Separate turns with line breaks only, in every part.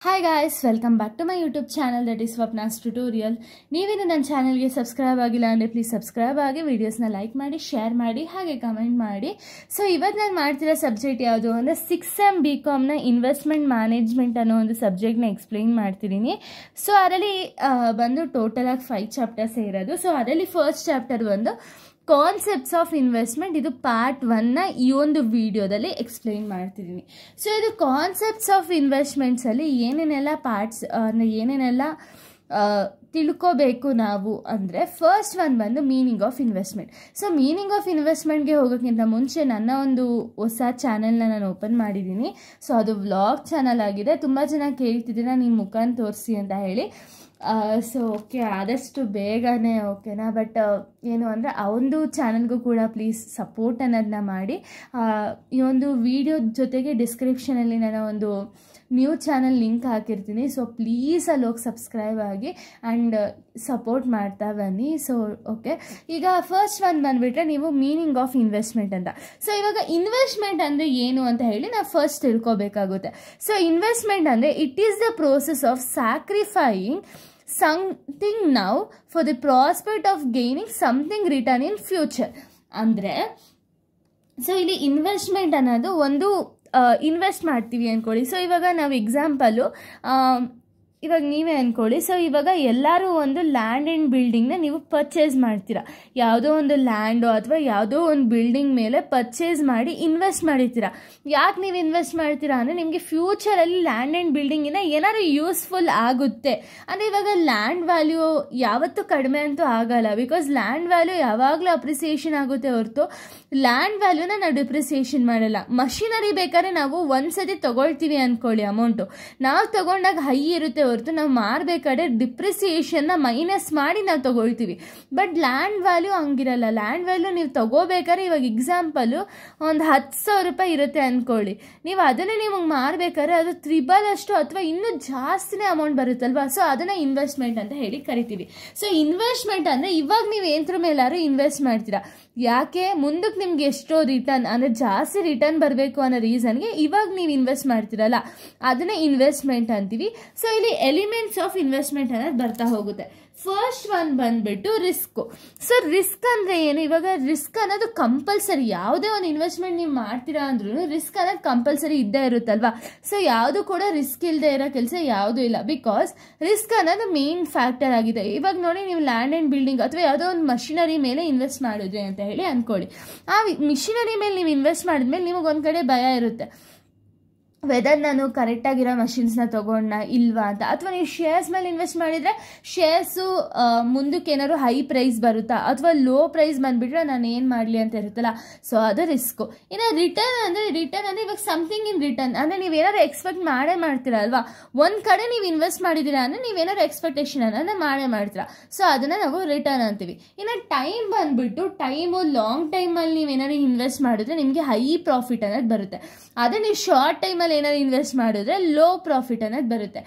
Hi guys, welcome back to my YouTube channel that is Swapna's Tutorial. ನೀವೇನು ನನ್ನ ಚಾನೆಲ್ಗೆ subscribe ಆಗಿಲ್ಲ ಅಂದರೆ ಪ್ಲೀಸ್ ಸಬ್ಸ್ಕ್ರೈಬ್ ಆಗಿ ವಿಡಿಯೋಸ್ನ ಲೈಕ್ ಮಾಡಿ ಶೇರ್ ಮಾಡಿ ಹಾಗೆ ಕಮೆಂಟ್ ಮಾಡಿ. ಸೊ ಇವತ್ತು ನಾನು ಮಾಡ್ತಿರೋ ಸಬ್ಜೆಕ್ಟ್ ಯಾವುದು ಅಂದರೆ 6th BComನ ಇನ್ವೆಸ್ಟ್ಮೆಂಟ್ ಮ್ಯಾನೇಜ್ಮೆಂಟ್ ಅನ್ನೋ ಒಂದು ಸಬ್ಜೆಕ್ಟ್ನ ಎಕ್ಸ್ಪ್ಲೈನ್ ಮಾಡ್ತಿದ್ದೀನಿ. ಸೊ ಅದರಲ್ಲಿ ಬಂದು ಟೋಟಲ್ ಆಗಿ 5 ಚಾಪ್ಟರ್ಸ್ ಇರೋದು. ಸೊ ಅದರಲ್ಲಿ ಫಸ್ಟ್ ಚಾಪ್ಟರ್ ಬಂದು ಕಾನ್ಸೆಪ್ಟ್ಸ್ ಆಫ್ ಇನ್ವೆಸ್ಟ್ಮೆಂಟ್. ಇದು ಪಾರ್ಟ್ 1ನ ಈ ಒಂದು ವಿಡಿಯೋದಲ್ಲಿ ಎಕ್ಸ್ಪ್ಲೈನ್ ಮಾಡ್ತಿದ್ದೀನಿ. ಸೊ ಇದು ಕಾನ್ಸೆಪ್ಟ್ಸ್ ಆಫ್ ಇನ್ವೆಸ್ಟ್ಮೆಂಟ್ಸಲ್ಲಿ ಏನೇನೆಲ್ಲ ಪಾರ್ಟ್ಸ್ ಅಂದರೆ ಏನೇನೆಲ್ಲ ತಿಳ್ಕೋಬೇಕು ನಾವು ಅಂದರೆ ಫಸ್ಟ್ ಒನ್ ಬಂದು meaning of investment. So meaning of ಇನ್ವೆಸ್ಟ್ಮೆಂಟ್ಗೆ ಹೋಗೋಕ್ಕಿಂತ ಮುಂಚೆ ನನ್ನ ಒಂದು ಹೊಸ ಚಾನೆಲ್ನ ನಾನು ಓಪನ್ ಮಾಡಿದ್ದೀನಿ. ಸೊ ಅದು ವ್ಲಾಗ್ ಚಾನಲ್ ಆಗಿದೆ. ತುಂಬ ಜನ ಕೇಳ್ತಿದ್ದೀರಾ ನಿಮ್ಮ ಮುಖನ ತೋರಿಸಿ ಅಂತ ಹೇಳಿ. ಸೊ ಓಕೆ, ಆದಷ್ಟು ಬೇಗನೆ ಓಕೆನಾ. ಬಟ್ ಏನು ಅಂದರೆ ಆ ಒಂದು ಚಾನಲ್ಗೂ ಕೂಡ ಪ್ಲೀಸ್ ಸಪೋರ್ಟ್ ಅನ್ನೋದನ್ನ ಮಾಡಿ. ಈ ಒಂದು ವಿಡಿಯೋ ಜೊತೆಗೆ ಡಿಸ್ಕ್ರಿಪ್ಷನಲ್ಲಿ ನಾನು ಒಂದು ನ್ಯೂ ಚಾನಲ್ ಲಿಂಕ್ ಹಾಕಿರ್ತೀನಿ. ಸೊ ಪ್ಲೀಸ್ ಅಲ್ಲಿ ಹೋಗಿ ಸಬ್ಸ್ಕ್ರೈಬ್ ಆಗಿ ಆ್ಯಂಡ್ ಸಪೋರ್ಟ್ ಮಾಡ್ತಾ ಬನ್ನಿ. ಸೊ ಓಕೆ, ಈಗ ಫಸ್ಟ್ ಒನ್ ಬಂದುಬಿಟ್ರೆ ನೀವು ಮೀನಿಂಗ್ ಆಫ್ ಇನ್ವೆಸ್ಟ್ಮೆಂಟ್ ಅಂತ. ಸೊ ಇವಾಗ ಇನ್ವೆಸ್ಟ್ಮೆಂಟ್ ಅಂದರೆ ಏನು ಅಂತ ಹೇಳಿ ನಾವು ಫಸ್ಟ್ ತಿಳ್ಕೊಬೇಕಾಗುತ್ತೆ. ಸೊ ಇನ್ವೆಸ್ಟ್ಮೆಂಟ್ ಅಂದರೆ it is the process of sacrificing something now for the prospect of gaining something return in future. ಅಂದರೆ ಸೊ ಇಲ್ಲಿ ಇನ್ವೆಸ್ಟ್ಮೆಂಟ್ ಅನ್ನೋದು ಒಂದು ಇನ್ವೆಸ್ಟ್ ಮಾಡ್ತೀವಿ ಅಂದ್ಕೊಳ್ಳಿ. ಸೊ ಇವಾಗ ನಾವು ಎಕ್ಸಾಂಪಲು ಇವಾಗ ನೀವೇ ಅಂದ್ಕೊಳ್ಳಿ. ಸೊ ಇವಾಗ ಎಲ್ಲರೂ ಒಂದು ಲ್ಯಾಂಡ್ ಆ್ಯಂಡ್ ಬಿಲ್ಡಿಂಗ್ನ ನೀವು ಪರ್ಚೇಸ್ ಮಾಡ್ತೀರಾ. ಯಾವುದೋ ಒಂದು ಲ್ಯಾಂಡು ಅಥವಾ ಯಾವುದೋ ಒಂದು ಬಿಲ್ಡಿಂಗ್ ಮೇಲೆ ಪರ್ಚೇಸ್ ಮಾಡಿ ಇನ್ವೆಸ್ಟ್ ಮಾಡಿರ್ತೀರ. ಯಾಕೆ ನೀವು ಇನ್ವೆಸ್ಟ್ ಮಾಡ್ತೀರಾ ಅಂದರೆ ನಿಮಗೆ ಫ್ಯೂಚರಲ್ಲಿ ಲ್ಯಾಂಡ್ ಆ್ಯಂಡ್ ಬಿಲ್ಡಿಂಗಿನ ಏನಾದ್ರು ಯೂಸ್ಫುಲ್ ಆಗುತ್ತೆ ಅಂದರೆ. ಇವಾಗ ಲ್ಯಾಂಡ್ ವ್ಯಾಲ್ಯೂ ಯಾವತ್ತೂ ಕಡಿಮೆ ಅಂತೂ ಆಗಲ್ಲ. ಬಿಕಾಸ್ ಲ್ಯಾಂಡ್ ವ್ಯಾಲ್ಯೂ ಯಾವಾಗಲೂ ಅಪ್ರಿಸಿಯೇಷನ್ ಆಗುತ್ತೆ ಹೊರತು ಲ್ಯಾಂಡ್ ವ್ಯಾಲ್ಯೂನ ನಾವು ಡಿಪ್ರಿಸಿಯೇಷನ್ ಮಾಡಲ್ಲ. ಮಷಿನರಿ ಬೇಕಾದ್ರೆ ನಾವು ಒಂದ್ಸತಿ ತೊಗೊಳ್ತೀವಿ ಅಂದ್ಕೊಳ್ಳಿ, ಅಮೌಂಟು ನಾವು ತೊಗೊಂಡಾಗ ಹೈ ಇರುತ್ತೆ ಹೊರತು ನಾವು ಮಾರಬೇಕಾದ್ರೆ ಡಿಪ್ರಿಸಿಯೇಷನ್ನ ಮೈನಸ್ ಮಾಡಿ ನಾವು ತೊಗೊಳ್ತೀವಿ. ಬಟ್ ಲ್ಯಾಂಡ್ ವ್ಯಾಲ್ಯೂ ಹಂಗಿರಲ್ಲ. ಲ್ಯಾಂಡ್ ವ್ಯಾಲ್ಯೂ ನೀವು ತೊಗೋಬೇಕಾದ್ರೆ ಇವಾಗ ಎಕ್ಸಾಂಪಲು ಒಂದು 10,000 ರೂಪಾಯಿ ಇರುತ್ತೆ ಅಂದ್ಕೊಳ್ಳಿ. ನೀವು ಅದನ್ನೇ ನಿಮಗೆ ಮಾರಬೇಕಾದ್ರೆ ಅದು 3x ಅಷ್ಟು ಅಥವಾ ಇನ್ನೂ ಜಾಸ್ತಿನೇ ಅಮೌಂಟ್ ಬರುತ್ತಲ್ವಾ. ಸೊ ಅದನ್ನು ಇನ್ವೆಸ್ಟ್ಮೆಂಟ್ ಅಂತ ಹೇಳಿ ಕರಿತೀವಿ. ಸೊ ಇನ್ವೆಸ್ಟ್ಮೆಂಟ್ ಅಂದರೆ ಇವಾಗ ನೀವು ಏನರ ಮೇಲಾದ್ರೂ ಇನ್ವೆಸ್ಟ್ ಮಾಡ್ತೀರಾ. ಯಾಕೆ ಮುಂದಕ್ಕೆ ನಿಮ್ಗೆ ಎಷ್ಟೋ ರಿಟರ್ನ್ ಅಂದರೆ ಜಾಸ್ತಿ ರಿಟರ್ನ್ ಬರಬೇಕು ಅನ್ನೋ ರೀಸನ್ಗೆ ಇವಾಗ ನೀವು ಇನ್ವೆಸ್ಟ್ ಮಾಡ್ತೀರಲ್ಲ ಅದನ್ನೇ ಇನ್ವೆಸ್ಟ್ಮೆಂಟ್ ಅಂತೀವಿ. ಸೊ ಇಲ್ಲಿ ಎಲಿಮೆಂಟ್ಸ್ ಆಫ್ ಇನ್ವೆಸ್ಟ್ಮೆಂಟ್ ಅನ್ನೋದು ಬರ್ತಾ ಹೋಗುತ್ತೆ. ಫಸ್ಟ್ ಒನ್ ಬಂದ್ಬಿಟ್ಟು ರಿಸ್ಕು. ಸೊ ರಿಸ್ಕ್ ಅಂದರೆ ಏನು? ಇವಾಗ ರಿಸ್ಕ್ ಅನ್ನೋದು ಕಂಪಲ್ಸರಿ. ಯಾವುದೇ ಒಂದು ಇನ್ವೆಸ್ಟ್ಮೆಂಟ್ ನೀವು ಮಾಡ್ತೀರಾ ಅಂದ್ರೂ ರಿಸ್ಕ್ ಅನ್ನೋದು ಕಂಪಲ್ಸರಿ ಇದ್ದೇ ಇರುತ್ತಲ್ವಾ. ಸೊ ಯಾವುದು ಕೂಡ ರಿಸ್ಕ್ ಇಲ್ಲದೆ ಇರೋ ಕೆಲಸ ಯಾವುದೂ ಇಲ್ಲ. ಬಿಕಾಸ್ ರಿಸ್ಕ್ ಅನ್ನೋದು ಮೇನ್ ಫ್ಯಾಕ್ಟರ್ ಆಗಿದೆ. ಇವಾಗ ನೋಡಿ, ನೀವು ಲ್ಯಾಂಡ್ ಆ್ಯಂಡ್ ಬಿಲ್ಡಿಂಗ್ ಅಥವಾ ಯಾವುದೋ ಒಂದು ಮಷಿನರಿ ಮೇಲೆ ಇನ್ವೆಸ್ಟ್ ಮಾಡಿದ್ರಿ ಅಂತ ಹೇಳಿ ಅಂದ್ಕೊಳ್ಳಿ. ಆ ಮಿಷಿನರಿ ಮೇಲೆ ನೀವು ಇನ್ವೆಸ್ಟ್ ಮಾಡಿದ್ಮೇಲೆ ನಿಮಗೆ ಒಂದು ಕಡೆ ಭಯ ಇರುತ್ತೆ, ವೆದರ್ ನಾನು ಕರೆಕ್ಟಾಗಿರೋ ಮಷಿನ್ಸ್ನ ತೊಗೊಂಡ ಇಲ್ವಾ ಅಂತ. ಅಥವಾ ನೀವು ಶೇರ್ಸ್ ಮೇಲೆ ಇನ್ವೆಸ್ಟ್ ಮಾಡಿದರೆ ಶೇರ್ಸು ಮುಂದಕ್ಕೆ ಏನಾದ್ರು ಹೈ ಪ್ರೈಸ್ ಬರುತ್ತಾ ಅಥವಾ ಲೋ ಪ್ರೈಸ್ ಬಂದುಬಿಟ್ರೆ ನಾನು ಏನು ಮಾಡಲಿ ಅಂತ ಇರುತ್ತಲ್ಲ. ಸೊ ಅದು ರಿಸ್ಕು. ಇನ್ನು ರಿಟರ್ನ್ ಅಂದರೆ ಇವಾಗ ಸಮಥಿಂಗ್ ಇನ್ ರಿಟರ್ನ್ ಅಂದರೆ ನೀವೇನಾದ್ರು ಎಕ್ಸ್ಪೆಕ್ಟ್ ಮಾಡ್ತೀರಾ ಅಲ್ವಾ. ಒಂದು ಕಡೆ ನೀವು ಇನ್ವೆಸ್ಟ್ ಮಾಡಿದ್ದೀರಾ ಅಂದರೆ ನೀವೇನಾದ್ರು ಎಕ್ಸ್ಪೆಕ್ಟೇಷನ್ ಅನ್ನೋದು ಮಾಡ್ತೀರಾ. ಸೊ ಅದನ್ನು ನಾವು ರಿಟರ್ನ್ ಅಂತೀವಿ. ಇನ್ನು ಟೈಮ್ ಬಂದುಬಿಟ್ಟು ಟೈಮು ಲಾಂಗ್ ಟೈಮಲ್ಲಿ ನೀವೇನಾದ್ರು ಇನ್ವೆಸ್ಟ್ ಮಾಡಿದ್ರೆ ನಿಮಗೆ ಹೈ ಪ್ರಾಫಿಟ್ ಅನ್ನೋದು ಬರುತ್ತೆ. ಅದೇ ನೀವು ಶಾರ್ಟ್ ಟೈಮಲ್ಲಿ ಏನಾದ್ರು ಇನ್ವೆಸ್ಟ್ ಮಾಡಿದ್ರೆ ಲೋ ಪ್ರಾಫಿಟ್ ಅನ್ನೋದು ಬರುತ್ತೆ.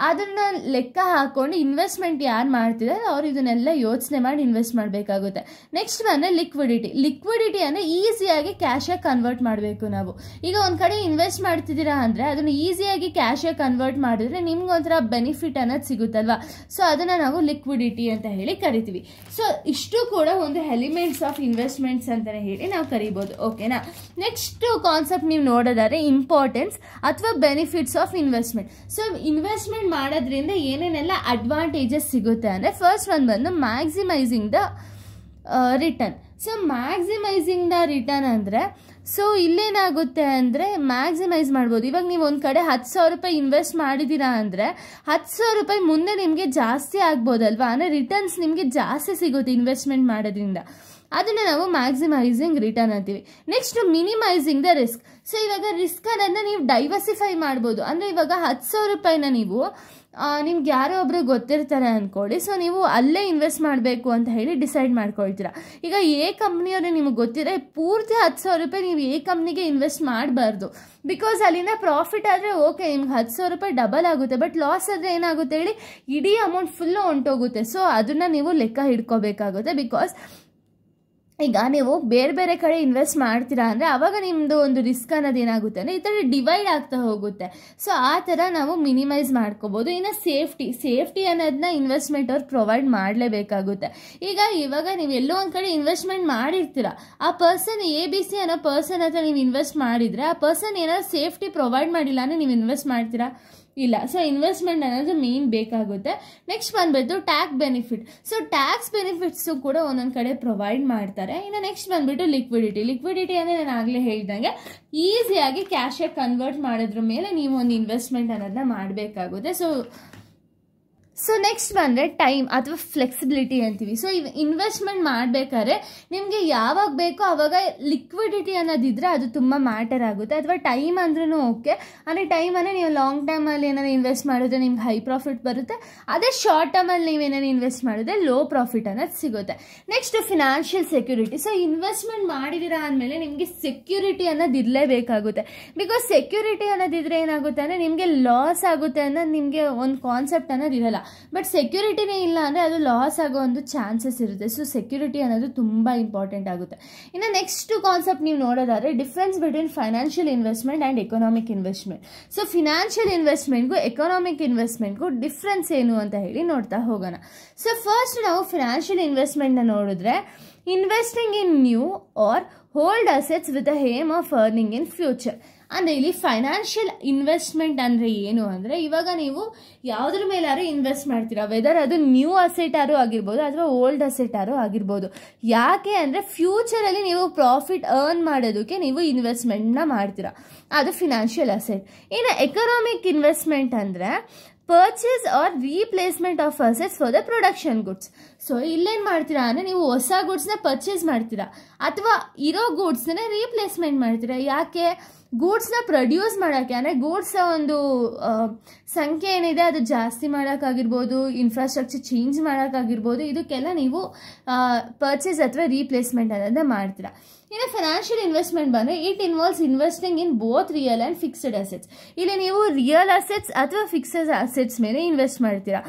ಅದನ್ನು ಲೆಕ್ಕ ಹಾಕ್ಕೊಂಡು ಇನ್ವೆಸ್ಟ್ಮೆಂಟ್ ಯಾರು ಮಾಡ್ತಿದ್ದಾರೆ ಅವ್ರು ಇದನ್ನೆಲ್ಲ ಯೋಚನೆ ಮಾಡಿ ಇನ್ವೆಸ್ಟ್ ಮಾಡಬೇಕಾಗುತ್ತೆ. ನೆಕ್ಸ್ಟ್ ಬಂದರೆ ಲಿಕ್ವಿಡಿಟಿ ಅಂದರೆ ಈಸಿಯಾಗಿ ಕ್ಯಾಶಾಗಿ ಕನ್ವರ್ಟ್ ಮಾಡಬೇಕು ನಾವು. ಈಗ ಒಂದು ಕಡೆ ಇನ್ವೆಸ್ಟ್ ಮಾಡ್ತಿದ್ದೀರಾ ಅಂದರೆ ಅದನ್ನು ಈಸಿಯಾಗಿ ಕ್ಯಾಶಾಗಿ ಕನ್ವರ್ಟ್ ಮಾಡಿದ್ರೆ ನಿಮ್ಗೆ ಒಂಥರ ಬೆನಿಫಿಟ್ ಅನ್ನೋದು ಸಿಗುತ್ತಲ್ವಾ. ಸೊ ಅದನ್ನು ನಾವು ಲಿಕ್ವಿಡಿಟಿ ಅಂತ ಹೇಳಿ ಕರಿತೀವಿ. ಸೊ ಇಷ್ಟು ಕೂಡ ಒಂದು ಎಲಿಮೆಂಟ್ಸ್ ಆಫ್ ಇನ್ವೆಸ್ಟ್ಮೆಂಟ್ಸ್ ಅಂತಲೇ ಹೇಳಿ ನಾವು ಕರಿಬೋದು. ಓಕೆನಾ. ನೆಕ್ಸ್ಟ್ ಕಾನ್ಸೆಪ್ಟ್ ನೀವು ನೋಡೋದಾದ್ರೆ ಇಂಪಾರ್ಟೆನ್ಸ್ ಅಥವಾ benefits of investment. So investment ಮಾಡೋದ್ರಿಂದ ಏನೇನೆಲ್ಲ ಅಡ್ವಾಂಟೇಜಸ್ ಸಿಗುತ್ತೆ ಅಂದರೆ ಫಸ್ಟ್ ಒನ್ ಬಂದು maximising the return. So maximising the return ಅಂದರೆ ಸೊ ಇಲ್ಲೇನಾಗುತ್ತೆ ಅಂದರೆ ಮ್ಯಾಕ್ಸಿಮೈಸ್ ಮಾಡ್ಬೋದು. ಇವಾಗ ನೀವು ಒಂದು ಕಡೆ 10,000 ರೂಪಾಯಿ ಇನ್ವೆಸ್ಟ್ ಮಾಡಿದ್ದೀರಾ ಅಂದರೆ 10,000 ರೂಪಾಯಿ ಮುಂದೆ ನಿಮಗೆ ಜಾಸ್ತಿ ಆಗ್ಬೋದಲ್ವಾ. ಅಂದರೆ ರಿಟರ್ನ್ಸ್ ನಿಮಗೆ ಜಾಸ್ತಿ ಸಿಗುತ್ತೆ ಇನ್ವೆಸ್ಟ್ಮೆಂಟ್ ಮಾಡೋದ್ರಿಂದ. ಅದನ್ನು ನಾವು ಮ್ಯಾಕ್ಸಿಮೈಸಿಂಗ್ ರಿಟರ್ನ್ ಅಂತೀವಿ. Next minimising the risk. So ಇವಾಗ ರಿಸ್ಕ್ ಅನ್ನೋದನ್ನ ನೀವು ಡೈವರ್ಸಿಫೈ ಮಾಡ್ಬೋದು. ಅಂದರೆ ಇವಾಗ 10,000 ರೂಪಾಯಿನ ನೀವು ನಿಮ್ಗೆ ಯಾರೋ ಒಬ್ರು ಗೊತ್ತಿರ್ತಾರೆ ಅಂದ್ಕೊಳ್ಳಿ. ಸೊ ನೀವು ಅಲ್ಲೇ ಇನ್ವೆಸ್ಟ್ ಮಾಡಬೇಕು ಅಂತ ಹೇಳಿ ಡಿಸೈಡ್ ಮಾಡ್ಕೊಳ್ತೀರಾ. ಈಗ ಕಂಪ್ನಿಯವ್ರಿಗೆ ನಿಮಗೆ ಗೊತ್ತಿದೆ ಪೂರ್ತಿ 10,000 ರೂಪಾಯಿ ನೀವು ಕಂಪ್ನಿಗೆ ಇನ್ವೆಸ್ಟ್ ಮಾಡಬಾರ್ದು. ಬಿಕಾಸ್ ಅಲ್ಲಿಂದ ಪ್ರಾಫಿಟ್ ಆದರೆ ಓಕೆ, ನಿಮ್ಗೆ 10,000 ರೂಪಾಯಿ ಡಬಲ್ ಆಗುತ್ತೆ. ಬಟ್ ಲಾಸ್ ಆದರೆ ಏನಾಗುತ್ತೆ ಹೇಳಿ, ಇಡೀ ಅಮೌಂಟ್ ಫುಲ್ಲು ಹೊಂಟೋಗುತ್ತೆ. ಸೊ ಅದನ್ನು ನೀವು ಲೆಕ್ಕ ಹಿಡ್ಕೋಬೇಕಾಗುತ್ತೆ. ಬಿಕಾಸ್ ಈಗ ನೀವು ಬೇರೆ ಬೇರೆ ಕಡೆ ಇನ್ವೆಸ್ಟ್ ಮಾಡ್ತೀರಾ ಅಂದರೆ ಆವಾಗ ನಿಮ್ಮದು ಒಂದು ರಿಸ್ಕ್ ಅನ್ನೋದು ಏನಾಗುತ್ತೆ ಅಂದರೆ ಈ ಥರ ಡಿವೈಡ್ ಆಗ್ತಾ ಹೋಗುತ್ತೆ. ಸೊ ಆ ಥರ ನಾವು ಮಿನಿಮೈಸ್ ಮಾಡ್ಕೋಬೋದು. ಇನ್ನು ಸೇಫ್ಟಿ ಅನ್ನೋದನ್ನ ಇನ್ವೆಸ್ಟ್ಮೆಂಟ್ ಅವ್ರು ಪ್ರೊವೈಡ್ ಮಾಡಲೇಬೇಕಾಗುತ್ತೆ. ಇವಾಗ ನೀವು ಎಲ್ಲೋ ಒಂದು ಕಡೆ ಇನ್ವೆಸ್ಟ್ಮೆಂಟ್ ಮಾಡಿರ್ತೀರ, ಆ ಪರ್ಸನ್ ABC ಅನ್ನೋ ಪರ್ಸನ್ ಹತ್ರ ನೀವು ಇನ್ವೆಸ್ಟ್ ಮಾಡಿದರೆ ಆ ಪರ್ಸನ್ ಏನಾದ್ರು ಸೇಫ್ಟಿ ಪ್ರೊವೈಡ್ ಮಾಡಿಲ್ಲ ಅಂದರೆ ನೀವು ಇನ್ವೆಸ್ಟ್ ಮಾಡ್ತೀರಾ? ಇಲ್ಲ. ಸೊ ಇನ್ವೆಸ್ಟ್ಮೆಂಟ್ ಅನ್ನೋದು ಮೇನ್ ಬೇಕಾಗುತ್ತೆ. ನೆಕ್ಸ್ಟ್ ಬಂದ್ಬಿಟ್ಟು tax benefit. So tax benefits ಕೂಡ ಒಂದೊಂದು ಕಡೆ ಪ್ರೊವೈಡ್ ಮಾಡ್ತಾರೆ. ಇನ್ನು ನೆಕ್ಸ್ಟ್ ಬಂದ್ಬಿಟ್ಟು ಲಿಕ್ವಿಡಿಟಿ ಅಂದರೆ ನಾನು ಆಗಲೇ ಹೇಳ್ದಂಗೆ ಈಸಿಯಾಗಿ ಕ್ಯಾಶಾಗಿ ಕನ್ವರ್ಟ್ ಮಾಡೋದ್ರ ಮೇಲೆ ನೀವು ಒಂದು ಇನ್ವೆಸ್ಟ್ಮೆಂಟ್ ಅನ್ನೋದನ್ನ ಮಾಡಬೇಕಾಗುತ್ತೆ. ಸೊ ನೆಕ್ಸ್ಟ್ ಬಂದರೆ ಟೈಮ್ ಅಥವಾ ಫ್ಲೆಕ್ಸಿಬಿಲಿಟಿ ಅಂತೀವಿ. ಸೊ ಇನ್ವೆಸ್ಟ್ಮೆಂಟ್ ಮಾಡಬೇಕಾದ್ರೆ ನಿಮಗೆ ಯಾವಾಗ ಬೇಕೋ ಆವಾಗ ಲಿಕ್ವಿಡಿಟಿ ಅನ್ನೋದಿದ್ರೆ ಅದು ತುಂಬ ಮ್ಯಾಟರ್ ಆಗುತ್ತೆ. ಅಥವಾ ಟೈಮ್ ಅಂದ್ರೂ ಓಕೆ. ಅಂದರೆ ಟೈಮ್ ಅಂದರೆ ನೀವು ಲಾಂಗ್ ಟೈಮಲ್ಲಿ ಏನಾದ್ರು ಇನ್ವೆಸ್ಟ್ ಮಾಡಿದ್ರೆ ನಿಮ್ಗೆ ಹೈ ಪ್ರಾಫಿಟ್ ಬರುತ್ತೆ. ಅದೇ ಶಾರ್ಟ್ ಟರ್ಮಲ್ಲಿ ನೀವೇನಾದ್ರು ಇನ್ವೆಸ್ಟ್ ಮಾಡಿದ್ರೆ ಲೋ ಪ್ರಾಫಿಟ್ ಅನ್ನೋದು ಸಿಗುತ್ತೆ. Next financial security. So investment ಮಾಡಿದ್ದೀರಾ ಅಂದಮೇಲೆ ನಿಮಗೆ ಸೆಕ್ಯೂರಿಟಿ ಅನ್ನೋದು ಇರಲೇಬೇಕಾಗುತ್ತೆ. ಬಿಕಾಸ್ ಸೆಕ್ಯೂರಿಟಿ ಅನ್ನೋದಿದ್ರೆ ಏನಾಗುತ್ತೆ ಅಂದರೆ ನಿಮಗೆ ಲಾಸ್ ಆಗುತ್ತೆ ಅನ್ನೋದು ನಿಮಗೆ ಒಂದು ಕಾನ್ಸೆಪ್ಟ್ ಅನ್ನೋದು ಇರಲ್ಲ. ಬಟ್ ಸೆಕ್ಯೂರಿಟಿನೇ ಇಲ್ಲ ಅಂದರೆ ಅದು ಲಾಸ್ ಆಗೋ ಒಂದು ಚಾನ್ಸಸ್ ಇರುತ್ತೆ. ಸೊ ಸೆಕ್ಯೂರಿಟಿ ಅನ್ನೋದು ತುಂಬ ಇಂಪಾರ್ಟೆಂಟ್ ಆಗುತ್ತೆ. ಇನ್ನು ನೆಕ್ಸ್ಟ್ ಕಾನ್ಸೆಪ್ಟ್ ನೀವು ನೋಡೋದಾದರೆ difference between financial investment and economic investment. So financial ಇನ್ವೆಸ್ಟ್ಮೆಂಟ್ಗೂ ಎಕನಾಮಿಕ್ ಇನ್ವೆಸ್ಟ್ಮೆಂಟ್ಗೂ ಡಿಫ್ರೆನ್ಸ್ ಏನು ಅಂತ ಹೇಳಿ ನೋಡ್ತಾ ಹೋಗೋಣ. ಸೊ ಫಸ್ಟ್ ನಾವು ಫಿನಾನ್ಷಿಯಲ್ ಇನ್ವೆಸ್ಟ್ಮೆಂಟ್ನ ನೋಡಿದ್ರೆ investing in new or hold assets with a aim of earning in future. ಅಂದರೆ ಇಲ್ಲಿ ಫೈನಾನ್ಷಿಯಲ್ ಇನ್ವೆಸ್ಟ್ಮೆಂಟ್ ಅಂದರೆ ಏನು ಅಂದರೆ ಇವಾಗ ನೀವು ಯಾವುದ್ರ ಮೇಲಾದ್ರೂ ಇನ್ವೆಸ್ಟ್ ಮಾಡ್ತೀರಾ, ವೆದರ್ ಅದು ನ್ಯೂ ಅಸೆಟ್ ಆರು ಆಗಿರ್ಬೋದು ಅಥವಾ ಓಲ್ಡ್ ಅಸೆಟ್ ಆರು ಆಗಿರ್ಬೋದು. ಯಾಕೆ ಅಂದರೆ ಫ್ಯೂಚರಲ್ಲಿ ನೀವು ಪ್ರಾಫಿಟ್ ಅರ್ನ್ ಮಾಡೋದಕ್ಕೆ ನೀವು ಇನ್ವೆಸ್ಟ್ಮೆಂಟ್ನ ಮಾಡ್ತೀರಾ, ಅದು ಫಿನಾನ್ಷಿಯಲ್ ಅಸೆಟ್. ಇನ್ನು ಎಕನಾಮಿಕ್ ಇನ್ವೆಸ್ಟ್ಮೆಂಟ್ ಅಂದರೆ purchase or replacement of assets for the production goods. So ಇಲ್ಲೇನು ಮಾಡ್ತೀರಾ ಅಂದರೆ ನೀವು ಹೊಸ ಗೂಡ್ಸ್ನ ಪರ್ಚೇಸ್ ಮಾಡ್ತೀರಾ ಅಥವಾ ಇರೋ ಗೂಡ್ಸ್ನ ರೀಪ್ಲೇಸ್ಮೆಂಟ್ ಮಾಡ್ತೀರಾ. ಯಾಕೆ? ಗೂಡ್ಸ್ನ ಪ್ರೊಡ್ಯೂಸ್ ಮಾಡೋಕ್ಕೆ, ಅಂದರೆ ಗೂಡ್ಸ್ ಒಂದು ಸಂಖ್ಯೆ ಏನಿದೆ ಅದು ಜಾಸ್ತಿ ಮಾಡೋಕ್ಕಾಗಿರ್ಬೋದು, ಇನ್ಫ್ರಾಸ್ಟ್ರಕ್ಚರ್ ಚೇಂಜ್ ಮಾಡೋಕ್ಕಾಗಿರ್ಬೋದು, ಇದಕ್ಕೆಲ್ಲ ನೀವು ಪರ್ಚೇಸ್ ಅಥವಾ ರೀಪ್ಲೇಸ್ಮೆಂಟ್ ಅನ್ನೋದನ್ನ ಮಾಡ್ತೀರಾ. ಇನ್ನು ಫೈನಾನ್ಷಿಯಲ್ ಇನ್ವೆಸ್ಟ್ಮೆಂಟ್ ಬಂದರೆ it involves investing in both real and fixed assets. ಇಲ್ಲಿ ನೀವು ರಿಯಲ್ ಅಸೆಟ್ಸ್ ಅಥವಾ ಫಿಕ್ಸ್ಡ್ ಅಸೆಟ್ಸ್ ಮೇಲೆ ಇನ್ವೆಸ್ಟ್ ಮಾಡ್ತೀರಾ.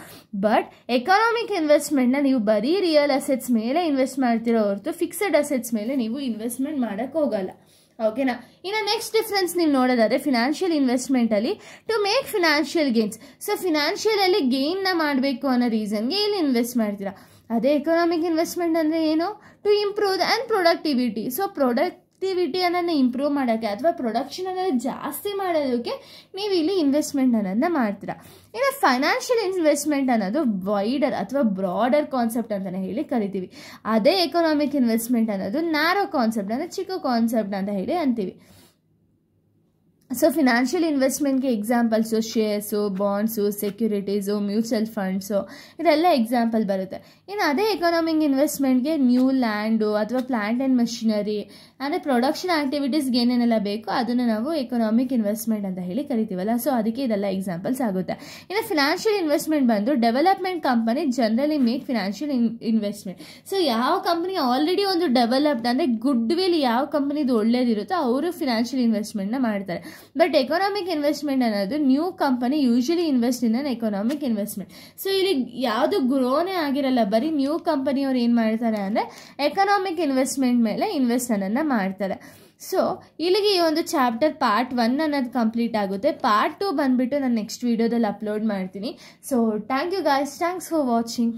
ಬಟ್ ಎಕನಾಮಿಕ್ ಇನ್ವೆಸ್ಟ್ಮೆಂಟ್ನ ನೀವು ಬರೀ ರಿಯಲ್ ಅಸೆಟ್ಸ್ ಮೇಲೆ ಇನ್ವೆಸ್ಟ್ ಮಾಡ್ತಿರೋ ಹೊರತು ಫಿಕ್ಸ್ಡ್ ಅಸೆಟ್ಸ್ ಮೇಲೆ ನೀವು ಇನ್ವೆಸ್ಟ್ಮೆಂಟ್ ಮಾಡೋಕ್ಕೆ ಹೋಗಲ್ಲ. ಓಕೆನಾ? ಇನ್ನು ನೆಕ್ಸ್ಟ್ ಡಿಫ್ರೆನ್ಸ್ ನೀವು ನೋಡೋದಾದರೆ ಫಿನಾನ್ಷಿಯಲ್ ಇನ್ವೆಸ್ಟ್ಮೆಂಟಲ್ಲಿ to make financial gains. So ಫಿನಾನ್ಷಿಯಲಲ್ಲಿ ಗೇನ್ನ ಮಾಡಬೇಕು ಅನ್ನೋ ರೀಸನ್ಗೆ ಇಲ್ಲಿ ಇನ್ವೆಸ್ಟ್ ಮಾಡ್ತೀರಾ. ಅದೇ ಎಕನಾಮಿಕ್ ಇನ್ವೆಸ್ಟ್ಮೆಂಟ್ ಅಂದರೆ ಏನು? To improve and productivity. So ಪ್ರೊಡಕ್ಟಿವಿಟಿಯನ್ನು ಇಂಪ್ರೂವ್ ಮಾಡೋಕ್ಕೆ ಅಥವಾ ಪ್ರೊಡಕ್ಷನ್ ಅನ್ನೋದು ಜಾಸ್ತಿ ಮಾಡೋದಕ್ಕೆ ನೀವು ಇಲ್ಲಿ ಇನ್ವೆಸ್ಟ್ಮೆಂಟ್ ಅನ್ನೋದನ್ನ ಮಾಡ್ತೀರಾ. ಇನ್ನು ಫೈನಾನ್ಷಿಯಲ್ ಇನ್ವೆಸ್ಟ್ಮೆಂಟ್ ಅನ್ನೋದು ವೈಡರ್ ಅಥವಾ ಬ್ರಾಡರ್ ಕಾನ್ಸೆಪ್ಟ್ ಅಂತಲೇ ಹೇಳಿ ಕರಿತೀವಿ. ಅದೇ ಎಕನಾಮಿಕ್ ಇನ್ವೆಸ್ಟ್ಮೆಂಟ್ ಅನ್ನೋದು ನ್ಯಾರೋ ಕಾನ್ಸೆಪ್ಟ್, ಅಂದರೆ ಚಿಕ್ಕ ಕಾನ್ಸೆಪ್ಟ್ ಅಂತ ಹೇಳಿ ಅಂತೀವಿ. ಸೊ ಫಿನಾನ್ಷಿಯಲ್ ಇನ್ವೆಸ್ಟ್ಮೆಂಟ್ಗೆ examples shares, bonds, securities, mutual funds, ಇದೆಲ್ಲ ಎಕ್ಸಾಂಪಲ್ ಬರುತ್ತೆ. ಇನ್ನು ಅದೇ ಎಕನಾಮಿಕ್ ಇನ್ವೆಸ್ಟ್ಮೆಂಟ್ಗೆ ನ್ಯೂ ಲ್ಯಾಂಡು ಅಥವಾ ಪ್ಲಾಂಟ್ ಆ್ಯಂಡ್ ಮಷಿನರಿ, ಅಂದರೆ ಪ್ರೊಡಕ್ಷನ್ ಆ್ಯಕ್ಟಿವಿಟೀಸ್ಗೆ ಏನೇನೆಲ್ಲ ಬೇಕೋ ಅದನ್ನು ನಾವು ಎಕನಾಮಿಕ್ ಇನ್ವೆಸ್ಟ್ಮೆಂಟ್ ಅಂತ ಹೇಳಿ ಕರಿತೀವಲ್ಲ. ಸೊ ಅದಕ್ಕೆ ಇದೆಲ್ಲ ಎಕ್ಸಾಂಪಲ್ಸ್ ಆಗುತ್ತೆ. ಇನ್ನು ಫಿನಾನ್ಷಿಯಲ್ ಇನ್ವೆಸ್ಟ್ಮೆಂಟ್ ಬಂದು development company generally make financial investment. So ಯಾವ ಕಂಪನಿ ಆಲ್ರೆಡಿ ಒಂದು ಡೆವಲಪ್ಡ್, ಅಂದರೆ ಗುಡ್ ವಿಲ್ ಯಾವ ಕಂಪನಿದು ಒಳ್ಳೇದಿರುತ್ತೋ ಅವರು ಫಿನಾನ್ಷಿಯಲ್ ಇನ್ವೆಸ್ಟ್ಮೆಂಟ್ನ ಮಾಡ್ತಾರೆ. ಬಟ್ ಎಕನಾಮಿಕ್ ಇನ್ವೆಸ್ಟ್ಮೆಂಟ್ ಅನ್ನೋದು new company usually invest in an economic investment. So ಇಲ್ಲಿ ಯಾವುದು ಗ್ರೋನೇ ಆಗಿರಲ್ಲ, ಬರೀ ನ್ಯೂ ಕಂಪನಿಯವ್ರು ಏನು ಮಾಡ್ತಾರೆ ಅಂದರೆ ಎಕನಾಮಿಕ್ ಇನ್ವೆಸ್ಟ್ಮೆಂಟ್ ಮೇಲೆ ಇನ್ವೆಸ್ಟ್ ಅನ್ನೋದನ್ನ ಮಾಡ್ತಾರೆ. ಸೊ ಇಲ್ಲಿಗೆ ಈ ಒಂದು ಚಾಪ್ಟರ್ ಪಾರ್ಟ್ 1 ಅನ್ನೋದು ಕಂಪ್ಲೀಟ್ ಆಗುತ್ತೆ. ಪಾರ್ಟ್ 2 ಬಂದುಬಿಟ್ಟು ನಾನು ನೆಕ್ಸ್ಟ್ ವೀಡಿಯೋದಲ್ಲಿ ಅಪ್ಲೋಡ್ ಮಾಡ್ತೀನಿ. So thank you guys, thanks for watching.